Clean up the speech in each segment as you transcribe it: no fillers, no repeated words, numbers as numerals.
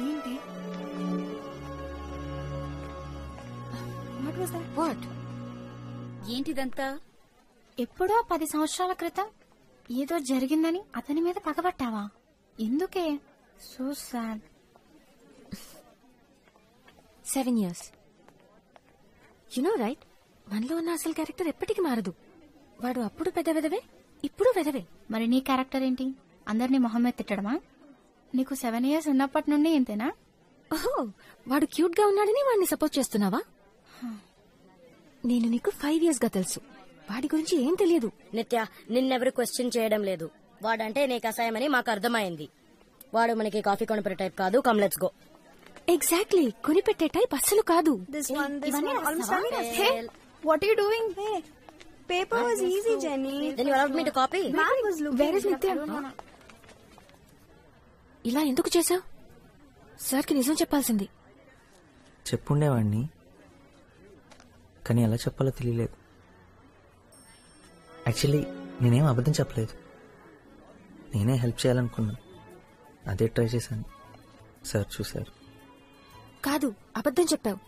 ఏంటి? వాట్? ఏంటిదంతా? ఎప్పుడో 10 సంవత్సరాల క్రితం ఏదో జరిగిందని అతని మీద పగబట్టావా? ఎందుకే? So sad. 7 years. You know right, మనలో ఉన్న అసలు క్యారెక్టర్ ఎప్పటికీ మారదు. వాడు అప్పుడు పెద్ద వెదవే, ఇప్పుడు వెదవే. మరి నీ క్యారెక్టర్ ఏంటి? అందరినీ మొహం మీద తిట్టడమా? నీకు 7 years ఉన్నప్పటి నుండి ఇంతేనా? ఓహో, వాడు క్యూట్ గా ఉన్నాడని వాడిని సపోర్ట్ చేస్తున్నావా? నేను నీకు 5 years గా తెలుసు. వాడి గురించి ఏం తెలియదు. నిత్య, నిన్నెవరు క్వశ్చన్ చేయడం లేదు. వాడంటే నీకు అసహ్యమని మాకు అర్థమైంది. వాడు మనకి కాఫీ కొనిపెట్టే టైప్ కాదు. Come let's go. ఎగ్జాక్ట్లీ, కొనిపెట్టే టైప్ అస్సలు కాదు. What are you doing? Paper was easy, Jenny. Then you allowed me to copy? Man was looking. Where is Nitya? ఇలా ఎందుకు చేసావు? సార్కి నిజం చెప్పాల్సింది. చెప్పుండేవాడిని, కానీ ఎలా చెప్పాలో తెలియలేదు. యాక్చువల్లీ నేనేం అబద్ధం చెప్పలేదు. నేనే హెల్ప్ చేయాలనుకున్నా, అదే ట్రై చేశాను. సార్ చూశారు. కాదు, అబద్ధం చెప్పావు.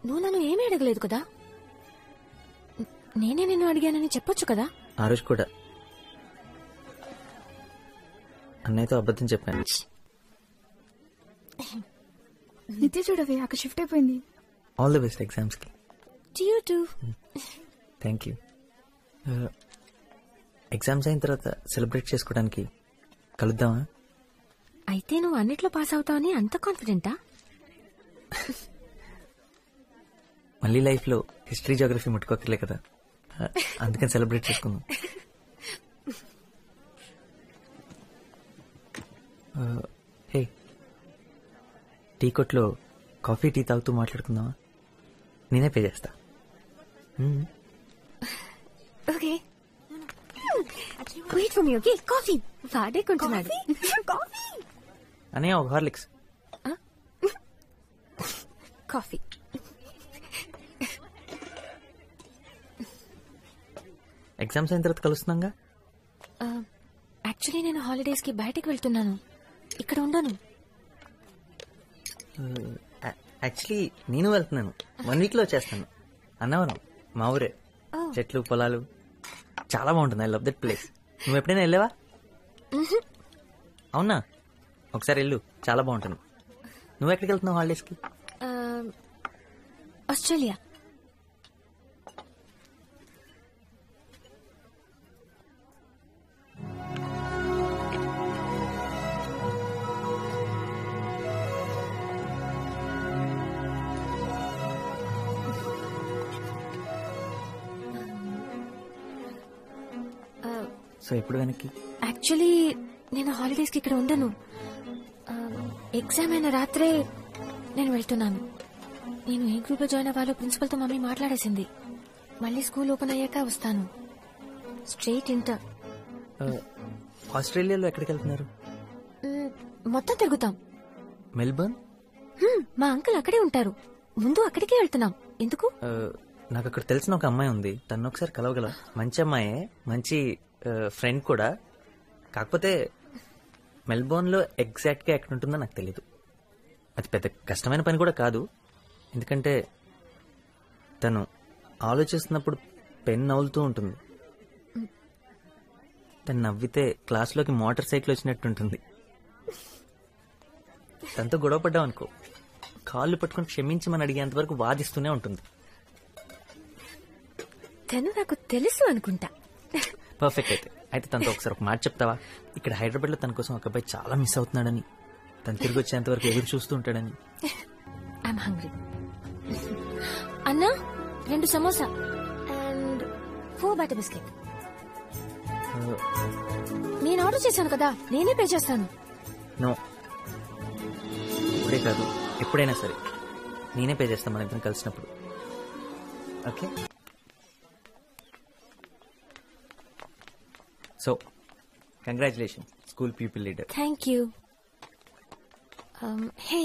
నువ్వు నన్ను ఏమీ అడగలేదు కదా. నేనే నిన్ను అడిగానని చెప్పొచ్చు కదా. ఆ రోజు కూడా అన్నయ్యతో అబద్ధం చెప్పాను. నిత్య చూడవే, అక్కడ షిఫ్ట్ అయిపోయింది. ఆల్ ది బెస్ట్ ఎగ్జామ్స్ కి. You too. Thank you. Exams అయిన తర్వాత సెలబ్రేట్ చేసుకోవడానికి కలుద్దామా? అయితే నువ్వు అన్నిట్లో పాస్ అవుతావని అంత కాన్ఫిడెంటా? మళ్ళీ లైఫ్ లో హిస్టరీ జోగ్రఫీ ముట్టుకోకర్లే కదా, అందుకని సెలబ్రేట్ చేసుకుందాం. హే, టీ కొట్లో కాఫీ టీ తాగుతూ మాట్లాడుకుందామా? నేనే పే చేస్తా. Okay, wait for me. Okay, coffee వాడే కొంటున్నాడు. అనే ఒక హార్లిక్స్. కాఫీ. ఎగ్జామ్స్ అయిన తర్వాత కలుస్తున్నాగా. యాక్చువల్లీ నేను హాలిడేస్ కి బయటకు వెళ్తున్నాను, ఇక్కడ ఉండను. యాక్చువల్లీ నేను వెళ్తున్నాను, 1 week లో వచ్చేస్తాను. అన్నవరం మా ఊరే, చెట్లు పొలాలు చాలా బాగుంటుంది. I love that place. నువ్వు ఎప్పుడైనా వెళ్ళావా? అవునా? ఒకసారి వెళ్ళు, చాలా బాగుంటుంది. నువ్వు ఎక్కడికి వెళ్తున్నావు హాలిడేస్ కి? ఆస్ట్రేలియా. సో ఎప్పుడు వెనక్కి? యాక్చువల్లీ నేను హాలిడేస్ కి ఇక్కడ ఉండను. ఎగ్జామ్ అయిన రాత్రే నేను వెళ్తున్నాను. నేను ఏ గ్రూప్ లో జాయిన్ అవ్వాలో ప్రిన్సిపల్ తో మమ్మీ మాట్లాడేసింది. మళ్ళీ స్కూల్ ఓపెన్ అయ్యాక వస్తాను. Straight inter. ఆస్ట్రేలియాలో ఎక్కడికి వెళ్తున్నారు? మొత్తం తిరుగుతాం. మెల్బర్న్? మా అంకుల్ అక్కడే ఉంటారు. ముందు అక్కడికే వెళ్తున్నాం. ఎందుకు? నాకు అక్కడ తెలిసిన ఒక అమ్మాయి ఉంది, తను ఒకసారి కలవగల. మంచి అమ్మాయే, మంచి ఫ్రెండ్ కూడా. కాకపోతే మెల్బోర్న్ లో ఎగ్జాక్ట్ గా ఎక్కడ ఉంటుందో నాకు తెలీదు. అది పెద్ద కష్టమైన పని కూడా కాదు, ఎందుకంటే తను ఆలోచిస్తున్నప్పుడు పెన్ నవ్వులుతూ ఉంటుంది. తను నవ్వితే క్లాస్లోకి మోటార్ సైకిల్ వచ్చినట్టుంటుంది. తనతో గొడవ పడ్డాం అనుకో, కాళ్ళు పట్టుకుని క్షమించమని అడిగేంత వరకు వాదిస్తూనే ఉంటుంది. తను నాకు తెలుసు అనుకుంటా. పర్ఫెక్ట్. అయితే తనతో ఒకసారి ఒక మాట చెప్తావా? ఇక్కడ హైదరాబాద్ లో తన కోసం ఒక అబ్బాయి చాలా మిస్ అవుతున్నాడని, తను తిరిగి వచ్చేంత వరకు ఎదురు చూస్తూ ఉంటాడని. I'm hungry. అన్నా, 2 సమోసా అండ్ 4 బటర్ బిస్కెట్. నేను ఆర్డర్ చేశాను కదా, నేనే పే చేస్తాను. నో, ఇప్పుడే కాదు, ఎప్పుడైనా సరే నేనే పే చేస్తాను మన ఇద్దరం కలిసినప్పుడు. Okay? So congratulation, school people leader. Thank you. Hey,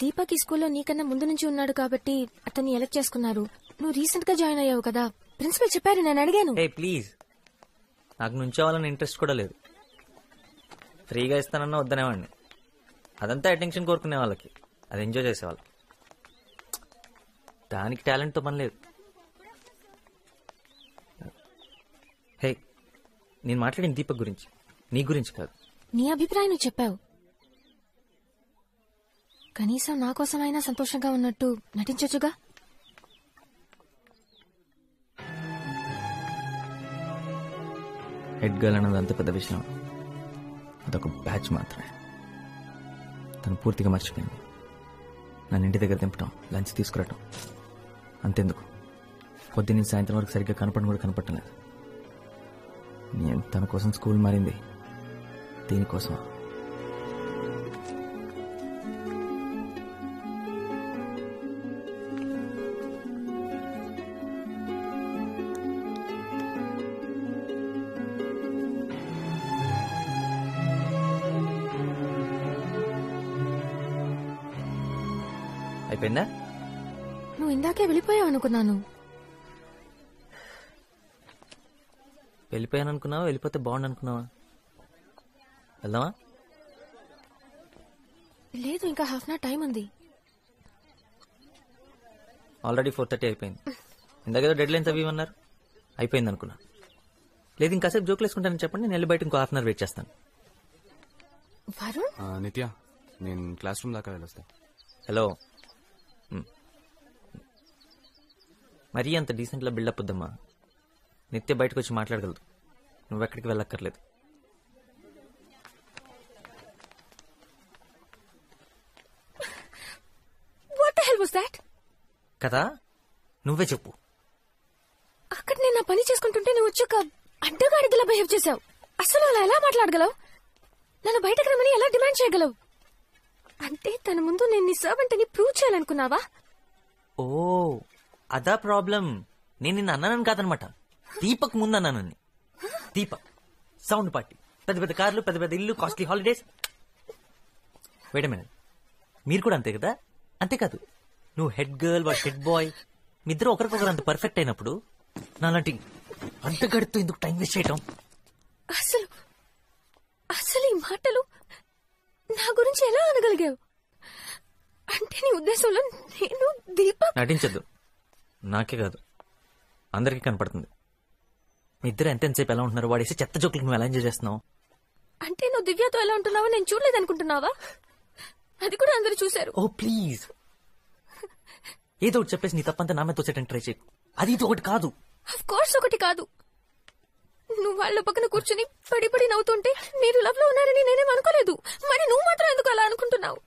Deepak ఈ స్కూల్లో నీకన్నా ముందు నుంచి ఉన్నాడు కాబట్టి అతన్ని ఎలక్ట్ చేసుకున్నారు. నువ్వు రీసెంట్ గా జాయిన్ అయ్యావు కదా, ప్రిన్సిపల్ చెప్పారు, నేను అడిగాను. హే ప్లీజ్, నాకు నుంచోవాలని ఇంట్రెస్ట్ కూడా లేదు. ఫ్రీగా ఇస్తానన్నా వద్దనేవాడిని. అదంతా అటెన్షన్ కోరుకునే వాళ్ళకి, అది ఎంజాయ్ చేసేవాళ్ళకి. దానికి టాలెంట్తో పని లేదు. హే, నేను మాట్లాడిన దీపక్ గురించి, నీ గురించి కాదు. నీ అభిప్రాయం నువ్వు చెప్పావు. కనీసం నా కోసమైనా సంతోషంగా ఉన్నట్టు నటించొచ్చుగా. హెడ్ గర్ల్ అన్నది అంత పెద్ద విషయం, అదొక బ్యాచ్ మాత్రమే. తను పూర్తిగా మర్చిపోయింది. నన్ను ఇంటి దగ్గర దింపటం, లంచ్ తీసుకురావటం, అంతెందుకు పొద్దున్న సాయంత్రం వరకు సరిగ్గా కనపడడం కూడా కనపడలేదు. నేను తన కోసం స్కూల్ మారింది దీనికోసం. అయిపోయిందా? నువ్వు ఇందాకే వెళ్ళిపోయావు అనుకున్నాను. వెళ్ళిపోయాను అనుకున్నావా, వెళ్ళిపోతే బాగుండు అనుకున్నావా? వెళ్దామా? లేదు, ఇంకా హాఫ్ అన్ అవర్ టైం ఉంది. ఆల్రెడీ 4:30 అయిపోయింది. ఇందాకేదో డెడ్ లైన్స్ అవి అన్నారు, అయిపోయింది అనుకున్నా. లేదు ఇంకాసేపు జోకులు వేసుకుంటానని చెప్పండి, నేను వెళ్ళి బయట ఇంకో హాఫ్ అన్ అవర్ వెయిట్ చేస్తాను. వరుణ్, నిత్య, నేను క్లాస్ రూమ్ దాకా వెళ్ళొస్తా. హలో, మరీ అంత డీసెంట్లా బిల్డప్ వద్దమ్మా. నిత్య బయటకు వచ్చి మాట్లాడగలదు, నువ్వెక్కడికి వెళ్ళక్కర్లేదు. what the hell was that? కదా, నువ్వే చెప్పు. అక్కడ నేను నా పని చేసుకుంటుంటే నువ్వు వచ్చాక అడ్డగాడిదిలా బిహేవ్ చేశావు. అసలు అలా ఎలా మాట్లాడగలవు? నన్ను బయటకు రమ్మని ఎలా డిమాండ్ చేయగలవు? అంటే తన ముందు నేను నీ సర్వెంట్ అని ప్రూవ్ చేయాలనుకున్నావా? ఓ, అదా ప్రాబ్లం. నేను నిన్ను అన్నానని కాదనమాట, దీపక్ ముందు అన్నానని. దీపక్ సౌండ్ పార్టీ, పెద్ద పెద్ద కార్లు, పెద్ద పెద్ద ఇల్లు, costly holidays. Wait a minute, మీరు కూడా అంతే కదా? అంతేకాదు, నువ్వు హెడ్ గర్ల్, వాడు హెడ్ బాయ్, మీ ఇద్దరు ఒకరికొకరు అంత పర్ఫెక్ట్ అయినప్పుడు నాలాంటి అంతగడుతూ ఎందుకు టైం వేస్ట్ చేయటం? అసలు అసలు ఈ మాటలు నా గురించి ఎలా అనగలిగావు? అంటే నీ ఉద్దేశంలో నేను దీపక్? నటించద్దు, నాకే కాదు అందరికీ కనపడుతుంది. మీ ఇద్దరు ఎంతసేపు ఎలా ఉంటున్నారు? వాడేసి చెత్త జోకులకు నువ్వు ఎలా ఎంజాయ్ చేస్తున్నావు? అంటే నువ్వు దివ్యతో ఎలా ఉంటున్నావో నేను చూడలేదు అనుకుంటున్నావా? అది కూడా అందరూ చూశారు. ఓ ప్లీజ్, ఏదో ఒకటి చెప్పేసి నీ తప్పంతా నా మీద తోసేటట్టు ట్రై చేయకు. అది ఇది ఒకటి కాదు. ఆఫ్ కోర్స్ ఒకటి కాదు. నువ్వు వాళ్ళ పక్కన కూర్చుని పడి పడి నవ్వుతుంటే మీరు లవ్ లో ఉన్నారని నేనేం అనుకోలేదు. మరి నువ్వు మాత్రం ఎందుకు అలా అనుకుంటున్నావు?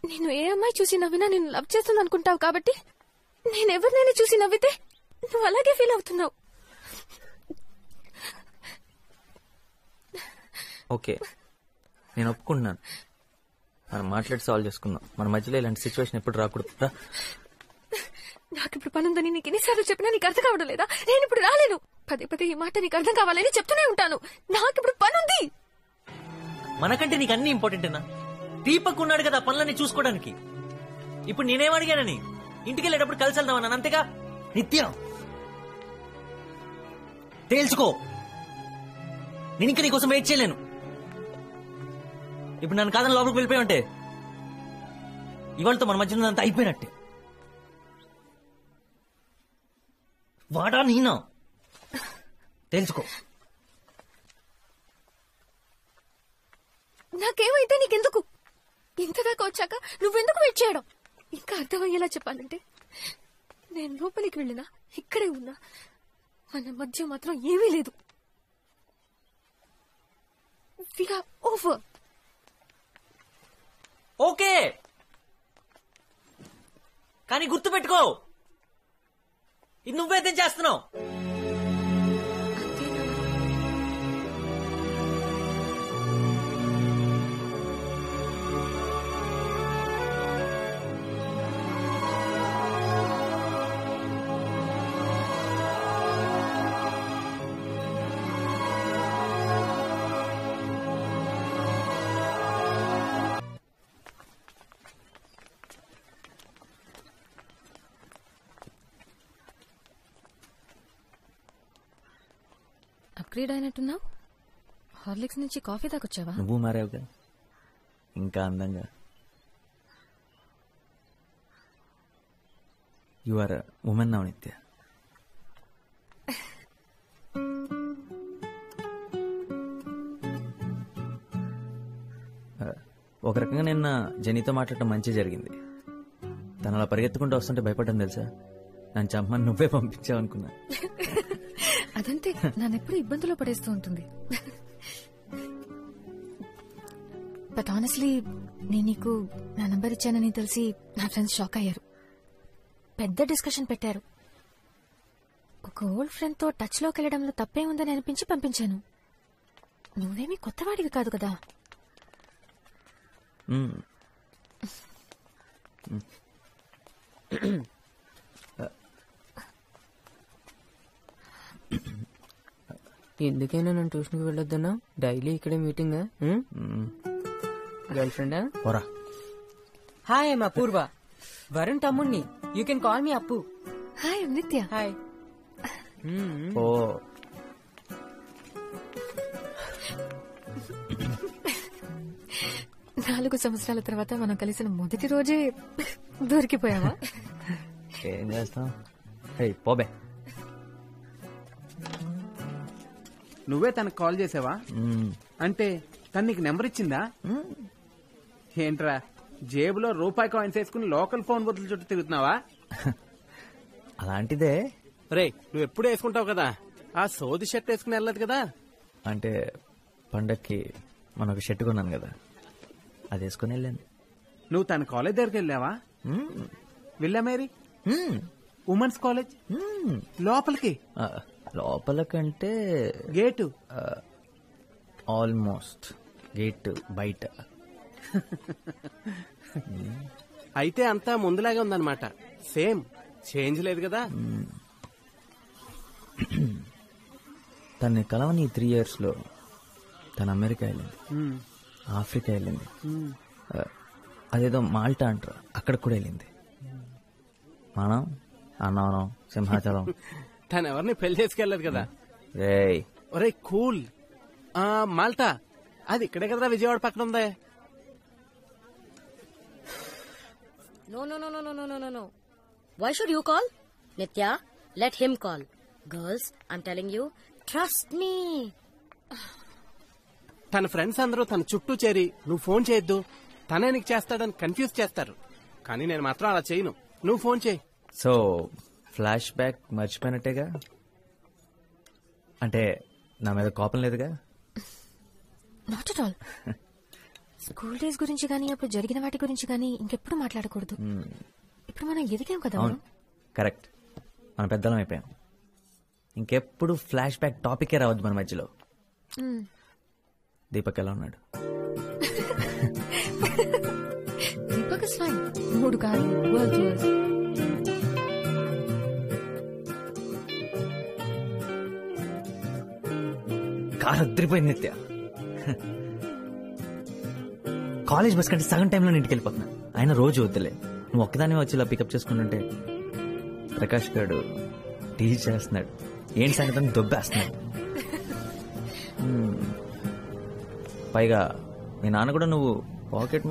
నేను ఏ అమ్మాయి చూసి నవ్వినా నేను లవ్ చేస్తుంది అనుకుంటావు కాబట్టి నేనెవరినైనా చూసి నవ్వితే నువ్వు అలాగే ఫీల్ అవుతున్నావు. ఓకే, నేను ఒప్పుకుంటున్నాను. మనం మాట్లాడి సాల్వ్ చేసుకుందాం. మన మధ్యలో ఇలాంటి సిచ్యువేషన్ ఎప్పుడు రాకూడదు. నాకు ఇప్పుడు పనుందని నీకు ఎన్నిసార్లు చెప్పినా నీకు అర్థం కావడం లేదా? నేను ఇప్పుడు రాలేను. పదే పదే ఈ మాట నీకు అర్థం కావాలని చెప్తూనే ఉంటాను. నాకు ఇప్పుడు పనుంది. మనకంటే నీకు అన్ని ఇంపార్టెంటేనా? దీపక్ ఉన్నాడు కదా పనులన్నీ చూసుకోవడానికి. ఇప్పుడు నేనేం అడిగానని? ఇంటికి వెళ్ళేటప్పుడు కలిసి వెళ్దామన్నాను, అంతేగా? నిత్యం తేల్చుకో, నేను ఇంకా నీకోసం వెయిట్ చేయలేను. ఇప్పుడు నన్ను కాదని లోపలికి వెళ్ళిపోయి ఉంటే ఇవాళతో మన మధ్య అంతా అయిపోయినట్టే. వాడా నేనా? తెలుసుకో. నాకేమైతే నీకెందుకు? ఇంతదాకా వచ్చాక నువ్వెందుకు వెయిట్ చేయడం? ఇంకా అర్థమయ్యేలా చెప్పాలంటే నేను లోపలికి వెళ్ళినా ఇక్కడే ఉన్నా మన మధ్య మాత్రం ఏమీ లేదు. We are over. ఓకే, కానీ గుర్తు పెట్టుకో, ఇది నువ్వేదేం చేస్తున్నావు? అప్గ్రేడ్ అయినట్టున్నావు. హార్లిక్స్ నుంచి కాఫీ దాకొచ్చావా? నువ్వు మారావుగా. ఇంకా అందంగా. యు ఆర్ ఉమెన్ నౌ నిత్య. ఒక రకంగా నిన్న జెనీతో మాట్లాడటం మంచి జరిగింది. తను అలా పరిగెత్తుకుంటూ వస్తుంటే భయపడ్డాను తెలుసా. నన్ను చంపమని నువ్వే పంపించావు అనుకున్నా. అదంతే, నన్నెప్పుడు ఇబ్బందులో పడేస్తూ ఉంటుంది. బట్ ఆనెస్ట్లీ నేను నీకు నా నంబర్ ఇచ్చానని తెలిసి నా ఫ్రెండ్స్ షాక్ అయ్యారు. పెద్ద డిస్కషన్ పెట్టారు. ఒక ఓల్డ్ ఫ్రెండ్ తో టచ్ లోకి వెళ్లడంలో తప్పే ఉందని అనిపించి పంపించాను. నువ్వేమీ కొత్తవాడివి కాదు కదా. ఎందుకైనా నన్ను ట్యూషన్కి వెళ్ళొద్దన్నా? డైలీ ఇక్కడే మీటింగ్. గర్ల్ ఫ్రెండా? పోరా. హాయ్ ఐమ్ అపూర్వ, వరుణ్ తమ్ముణ్ణి. యూ కెన్ కాల్ మీ అప్పు. హాయ్ నిత్య. హాయ్. ఓ 4 సంవత్సరాల తర్వాత మనం కలిసిన మొదటి రోజే దొరికిపోయావా? ఏం చేస్తాం. పోబే. నువ్వే తనకు కాల్ చేసావా? అంటే తను నీకు నెంబర్ ఇచ్చిందా? ఏంట్రా జేబులో రూపాయి కాయిన్స్ వేసుకుని లోకల్ ఫోన్ బదులు చుట్టూ తిరుగుతున్నావా? అలాంటిదే. రే నువ్వు ఎప్పుడు వేసుకుంటావు కదా, ఆ సోది షర్ట్ వేసుకుని వెళ్ళదు కదా. అంటే పండక్కి మనం ఒక షర్ట్ కొన్నాను కదా, అది వేసుకుని వెళ్ళాను. నువ్వు తన కాలేజ్ దగ్గరికి వెళ్ళావా? విల్లా మేరీ ఉమెన్స్ కాలేజ్ లోపలికి? లోపలకంటే గేటు ఆల్మోస్ట్ గేట్ బయట. అయితే అంతా ముందులాగే ఉందన్నమాట. సేమ్ చేంజ్ లేదు కదా. తన్ని కలవని 3 years లో తను అమెరికా వెళ్ళింది, ఆఫ్రికా వెళ్ళింది, అదేదో మాల్టా అంటారు అక్కడికి కూడా వెళ్ళింది. మనం అన్నవరం, సింహాచలం. తను ఎవరిని పెళ్లి చేసుకెళ్ళదు కదా. రేయ్ ఒరే కూల్. మాల్టా అది ఇక్కడే కదరా, విజయవాడ పక్కన ఉందే. No, no, no, no, no, no, no, no, no. Why should you call? Nitya, let him call. Girls, I'm telling you, trust me. తన ఫ్రెండ్స్ అందరూ తన చుట్టూ చేరి నువ్వు ఫోన్ చేయొద్దు, తనే నీకు చేస్తాడని కన్ఫ్యూజ్ చేస్తారు. కానీ నేను మాత్రం అలా చేయను. నువ్వు ఫోన్ చేయి. సో ఫ్లాష్ బ్యాక్ మర్చిపోయినట్టేగా? అంటే నా మీద కోపం లేదుగా? Not at all. School days గురించి గానీ అప్పుడు జరిగిన వాటి గురించి గానీ ఇంకెప్పుడు మాట్లాడకూడదు. ఇప్పుడు మనం ఎదిగాం కదా. అవును, కరెక్ట్. మన పెద్దలం అయిపోయాం. ఇంకెప్పుడు ఫ్లాష్ బ్యాక్ టాపికే రావద్దు మన మధ్యలో. దీపక్ ఎలా ఉన్నాడు? Deepak is fine. 3 కాదు, వరల్డ్ టూర్స్. కారు అద్దరిపోయింది నిత్య. కాలేజ్ బస్ కంటే సగం టైంలో ఇంటికి వెళ్ళిపోతున్నా. ఆయన రోజు వద్దులే, నువ్వు ఒక్కదాన్ని వచ్చి ఇలా పికప్ చేసుకుంటుంటే ప్రకాష్ గారు టీచ్ చేస్తున్నాడు. ఏంటి సంగతి దొబ్బేస్తున్నాడు. పైగా మీ నాన్న కూడా నువ్వు పాకెట్